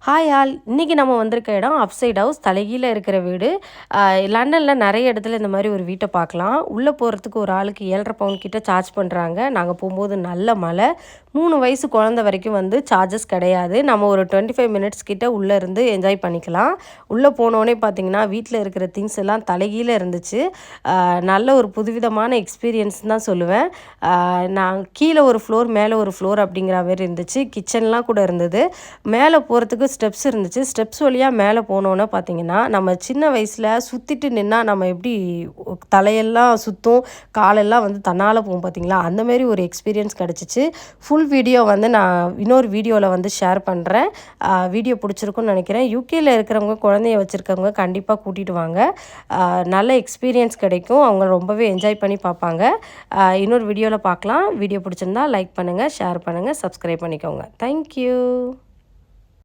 Hi all இன்றைக்கி நம்ம வந்திருக்க இடம் அப்சைட் ஹவுஸ் தலைகீழ இருக்கிற வீடு. லண்டனில் நிறைய இடத்துல இந்த மாதிரி ஒரு வீட்டை பார்க்கலாம். உள்ளே போகிறதுக்கு ஒரு ஆளுக்கு 7.5 பவுன் கிட்ட சார்ஜ் பண்ணுறாங்க. நாங்கள் போகும்போது நல்ல மழை. 3 வயசு குழந்த வரைக்கும் வந்து சார்ஜஸ் கிடையாது. நம்ம ஒரு 25 மினிட்ஸ் கிட்ட உள்ளே இருந்து என்ஜாய் பண்ணிக்கலாம். உள்ளே போனோடனே பார்த்தீங்கன்னா வீட்டில் இருக்கிற திங்ஸ் எல்லாம் தலைகீழ இருந்துச்சு. நல்ல ஒரு புதுவிதமான எக்ஸ்பீரியன்ஸ் தான் சொல்லுவேன். நான் கீழே ஒரு ஃப்ளோர் மேலே ஒரு ஃப்ளோர் அப்படிங்கிற மாதிரி இருந்துச்சு. கிச்சன்லாம் கூட இருந்தது. மேலே போகிறதுக்கு ஸ்டெப்ஸ் இருந்துச்சு. ஸ்டெப்ஸ் வழியாக மேலே போனோன்னே பார்த்தீங்கன்னா நம்ம சின்ன வயசில் சுற்றிட்டு நின்னா நம்ம எப்படி தலையெல்லாம் சுற்றும், காலெல்லாம் வந்து தன்னால் போகும் பார்த்தீங்களா, அந்தமாரி ஒரு எக்ஸ்பீரியன்ஸ் கிடச்சிச்சு. ஃபுல் வீடியோ வந்து நான் இன்னொரு வீடியோவில் வந்து ஷேர் பண்ணுறேன். வீடியோ பிடிச்சிருக்குன்னு நினைக்கிறேன். யூகேயில் இருக்கிறவங்க குழந்தைய வச்சுருக்கவங்க கண்டிப்பாக கூட்டிகிட்டு வாங்க. நல்ல எக்ஸ்பீரியன்ஸ் கிடைக்கும். அவங்க ரொம்பவே என்ஜாய் பண்ணி பார்ப்பாங்க. இன்னொரு வீடியோவில் பார்க்கலாம். வீடியோ பிடிச்சிருந்தா லைக் பண்ணுங்கள், ஷேர் பண்ணுங்கள், சப்ஸ்கிரைப் பண்ணிக்கோங்க. தேங்க்யூ.